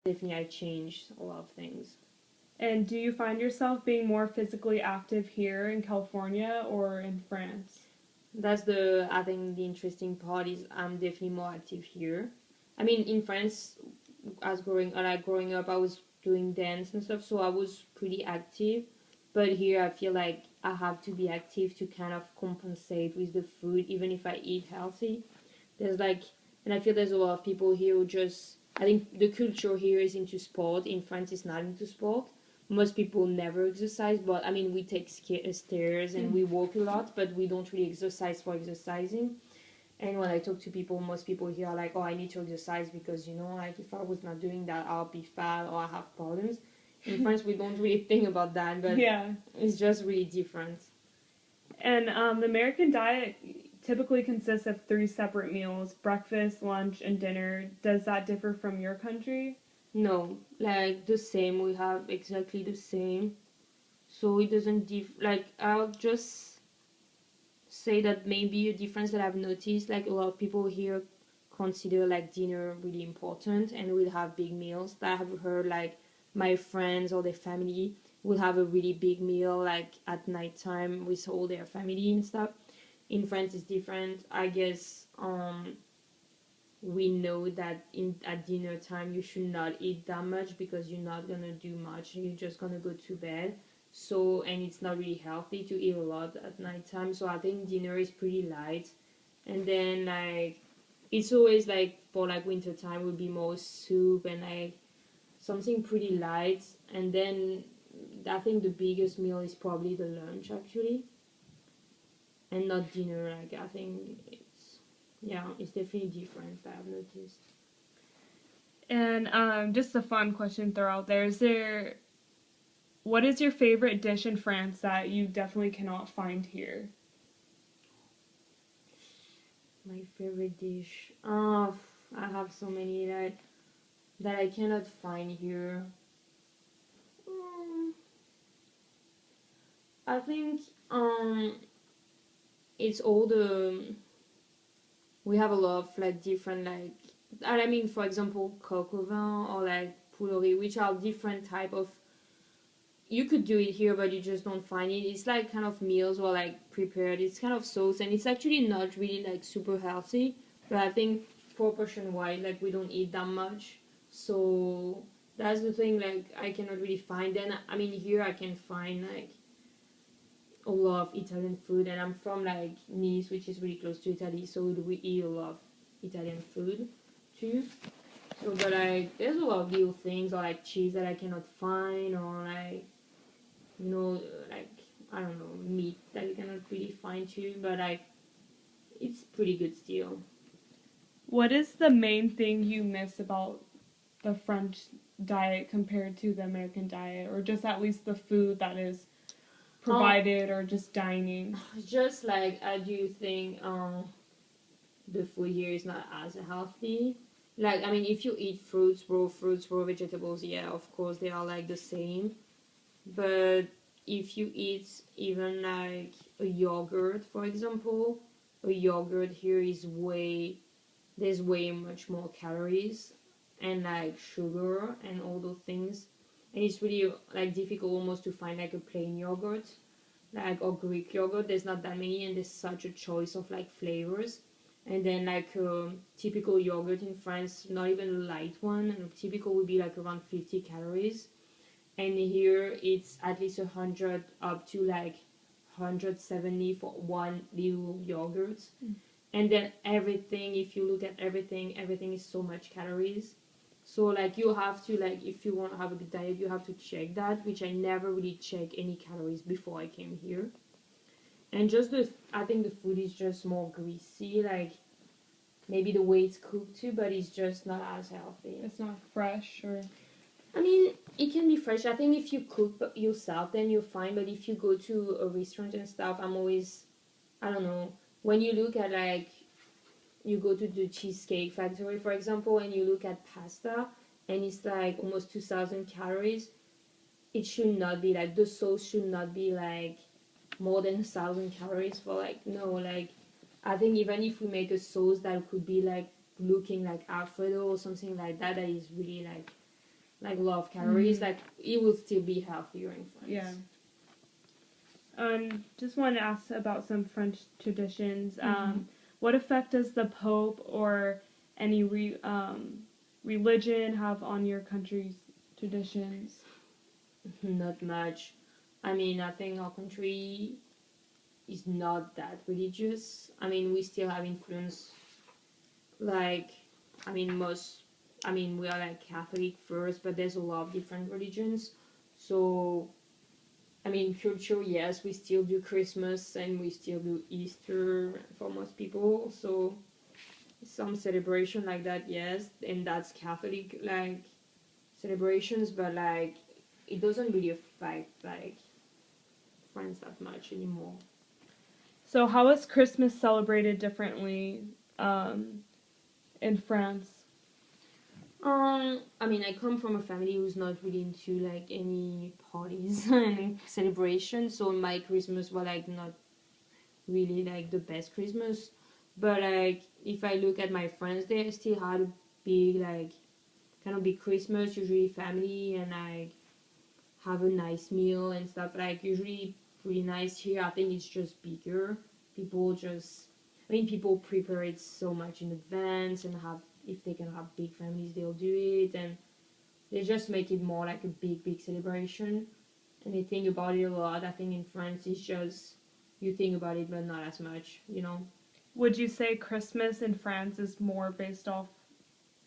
definitely I changed a lot of things. And do you find yourself being more physically active here in California or in France? That's I think the interesting part is I'm definitely more active here. I mean, in France, growing up, I was doing dance and stuff, so I was pretty active. But here, I feel like I have to be active to kind of compensate with the food, even if I eat healthy. There's like, and I feel there's a lot of people here who just, I think the culture here is into sport. In France, it's not into sport. Most people never exercise, but I mean, we take stairs and we walk a lot, but we don't really exercise for exercising. And when I talk to people, most people here are like, oh, I need to exercise because, like if I was not doing that, I'll be fat or I have problems. In France, we don't really think about that, but Yeah. it's just really different. And the American diet typically consists of three separate meals: breakfast, lunch, and dinner. Does that differ from your country? No, like the same, we have exactly the same. So it doesn't like I'll just say that maybe a difference that I've noticed, like a lot of people here consider like dinner really important and will have big meals. That I have heard like my friends or their family will have a really big meal like at nighttime with all their family and stuff. In France it's different. I guess we know that in at dinner time you should not eat that much because you're not gonna do much. You're just gonna go to bed. So and it's not really healthy to eat a lot at nighttime. So I think dinner is pretty light. And then like it's always like for like winter time would be more soup and like something pretty light. And then I think the biggest meal is probably the lunch actually, and not dinner. Like I think it's yeah, it's definitely different that I've noticed. And just a fun question to throw out there: what is your favorite dish in France that you definitely cannot find here? My favorite dish. Oh, I have so many that I cannot find here. Mm, I think it's all the we have a lot of like different like I mean for example coq au vin or like poulet which are different type of you could do it here but you just don't find it. It's like kind of meals or like prepared. It's kind of sauce and it's actually not really like super healthy. But I think proportion wise like we don't eat that much. So that's the thing like I cannot really find. Then I mean here I can find like a lot of Italian food and I'm from like Nice which is really close to Italy so we eat a lot of Italian food too. So but like there's a lot of little things or like cheese that I cannot find or like you know, like I don't know, meat that you cannot really find too, but like it's pretty good still. What is the main thing you miss about the French diet compared to the American diet, or just at least the food that is Um, provided, or just dining? just like I do think the food here is not as healthy. Like I mean, if you eat fruits, raw vegetables, yeah, of course they are like the same. But if you eat even like a yogurt, for example, a yogurt here is way there's way much more calories and like sugar and all those things and it's really like difficult almost to find like a plain yogurt like or Greek yogurt. There's not that many and there's such a choice of like flavors. And then like typical yogurt in France, not even a light one, and typical would be like around 50 calories, and here it's at least 100 up to like 170 for one little yogurt. And then everything, if you look at everything is so much calories. So like you have to like if you want to have a good diet you have to check that, which I never really check any calories before I came here. And just the I think the food is just more greasy, like maybe the way it's cooked too, but it's just not as healthy. It's not fresh, or I mean, it can be fresh. I think if you cook yourself, then you're fine. But if you go to a restaurant and stuff, I'm always, I don't know. When you look at like, you go to the Cheesecake Factory, for example, and you look at pasta, and it's like almost 2,000 calories. It should not be like the sauce should not be like more than 1,000 calories for like no like. I think even if we make a sauce that could be like looking like Alfredo or something like that, that is really like like a lot of calories, Mhm. like it will still be healthier in France. Yeah. Just wanted to ask about some French traditions. Mhm. What effect does the Pope or any religion have on your country's traditions? Not much. I mean, I think our country is not that religious. I mean, we still have influence. Like, I mean, most. I mean, we are like Catholic first, but there's a lot of different religions. So, I mean, culture, yes, we still do Christmas and we still do Easter for most people. So, some celebration like that, yes, and that's Catholic like celebrations, but like it doesn't really affect like friends that much anymore. So, how is Christmas celebrated differently in France? I mean, I come from a family who's not really into like any parties and celebrations, so my Christmas was like not really like the best Christmas. But like, if I look at my friends, they still had a big like kind of big Christmas, usually family and like have a nice meal and stuff. Like usually pretty nice here. I think it's just bigger. People just, I mean, people prepare it so much in advance and have if they can have big families, they'll do it and they just make it more like a big celebration. And they think about it a lot. I think in France it's just you think about it but not as much, you know. Would you say Christmas in France is more based off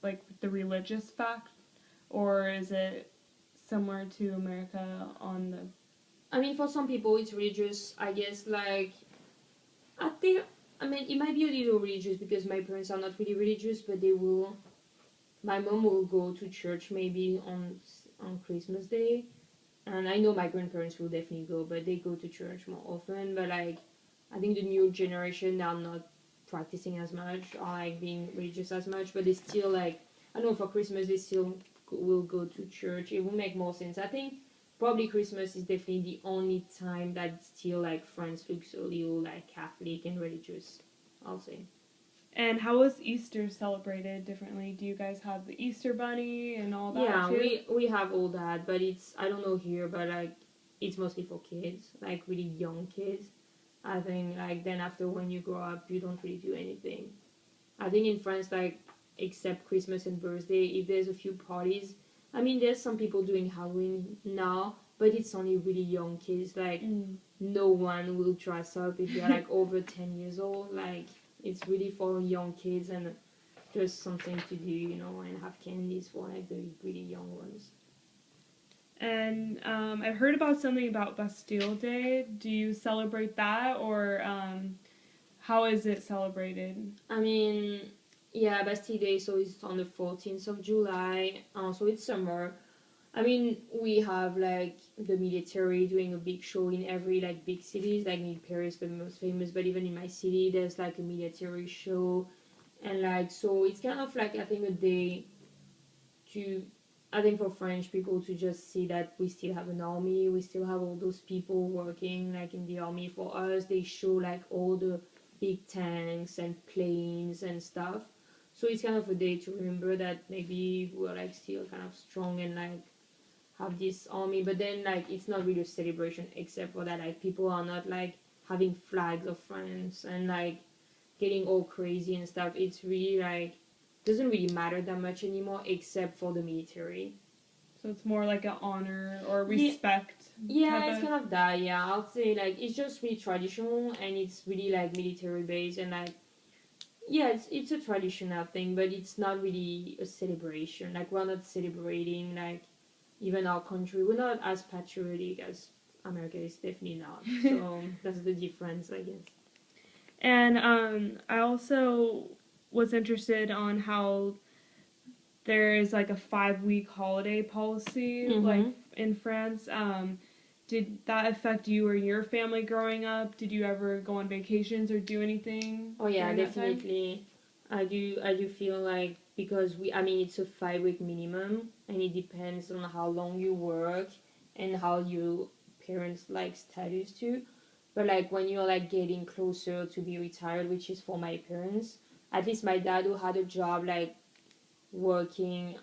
like the religious fact, or is it similar to America on the? I mean, for some people it's religious. I guess like I think I mean it might be a little religious because my parents are not really religious, but they will my mom will go to church maybe on Christmas Day, and I know my grandparents will definitely go, but they go to church more often. But like, I think the new generation are not practicing as much or like being religious as much, but they still like I know for Christmas they still will go to church. It will make more sense. I think probably Christmas is definitely the only time that still like France looks a little like Catholic and religious. I'll say. And how is Easter celebrated differently? Do you guys have the Easter bunny and all that Yeah, too? we have all that, but it's I don't know here, but like it's mostly for kids, like really young kids. I think like then after when you grow up, you don't really do anything. I think in France, like except Christmas and birthday, if there's a few parties, I mean there's some people doing Halloween now, but it's only really young kids. Like Mm. no one will dress up if they're like over 10 years old. Like it's really for young kids and just something to do, you know, and have candies for like the really young ones. And I heard about something about Bastille Day. Do you celebrate that, or how is it celebrated? I mean, yeah, Bastille Day, so it's on the 14th of July, so it's summer. I mean, we have like the military doing a big show in every like big cities, like in Paris, the most famous, but even in my city, there's like a military show, and like so it's kind of like I think a day to I think for French people to just see that we still have an army, we still have all those people working like in the army for us. They show like all the big tanks and planes and stuff. So it's kind of a day to remember that maybe we're like still kind of strong and like have this army. But then like it's not really a celebration except for that like people are not like having flags of France and like getting all crazy and stuff. It's really like doesn't really matter that much anymore except for the military. So it's more like an honor or Yeah, respect yeah, type it's of. kind of that. Yeah, I'll say like it's just really traditional and it's really like military based and like yeah, it's a traditional thing, but it's not really a celebration. Like we're not celebrating like even our country. We're not as patriotic as America is definitely not. So that's the difference, I guess. And I also was interested on how there is like a 5 week holiday policy like Mm-hmm. in France. Did that affect you or your family growing up? Did you ever go on vacations or do anything Oh yeah, during that time? definitely. I do feel like because we I mean it's a 5 week minimum and it depends on how long you work and how your parents like status too. But like when you're like getting closer to be retired, which is for my parents, at least my dad who had a job like working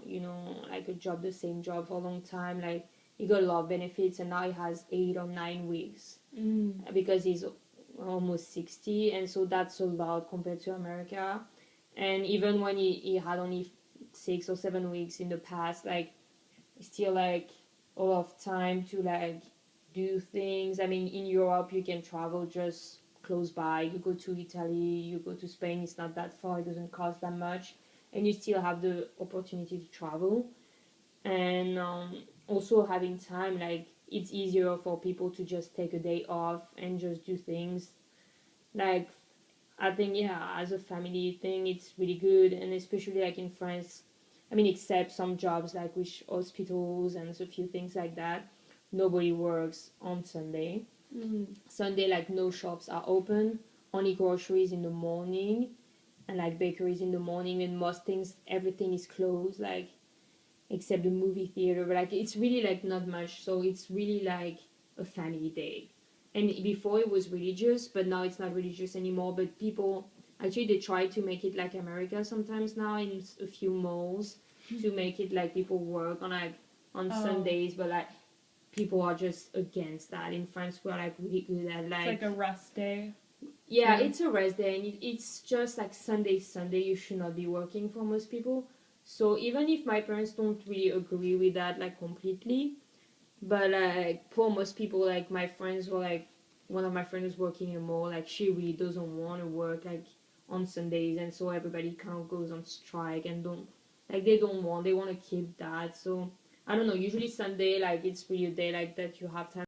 you know, like a job, the same job for a long time. Like he got a lot of benefits, and now he has 8 or 9 weeks because he's almost 60, and so that's a lot compared to America. And even when he had only 6 or 7 weeks in the past, like still like a lot of time to like do things. I mean, in Europe you can travel just close by. You go to Italy, you go to Spain, it's not that far, it doesn't cost that much, and you still have the opportunity to travel. And also having time, like it's easier for people to just take a day off and just do things. Like I think, yeah, as a family thing, it's really good, and especially like in France. I mean, except some jobs like with hospitals and a few things like that, nobody works on Sunday. Sunday, like no shops are open, only groceries in the morning, and like bakeries in the morning, and most things, everything is closed, like except the movie theater. But like it's really like not much, so it's really like a family day. And before it was religious, but now it's not religious anymore. But people actually they try to make it like America sometimes now in a few malls to make it like people work on like on Sundays, but like people are just against that. In France, we're like really good at It's like like a rest day. yeah, it's a rest day, and it's just like Sunday. You should not be working for most people. So even if my parents don't really agree with that like completely, but like for most people, like my friends were like, one of my friends was working in a mall. Like she really doesn't want to work like on Sundays, and so everybody kind of goes on strike and don't like they want to keep that. So I don't know. Usually Sunday, like it's really a day like that you have time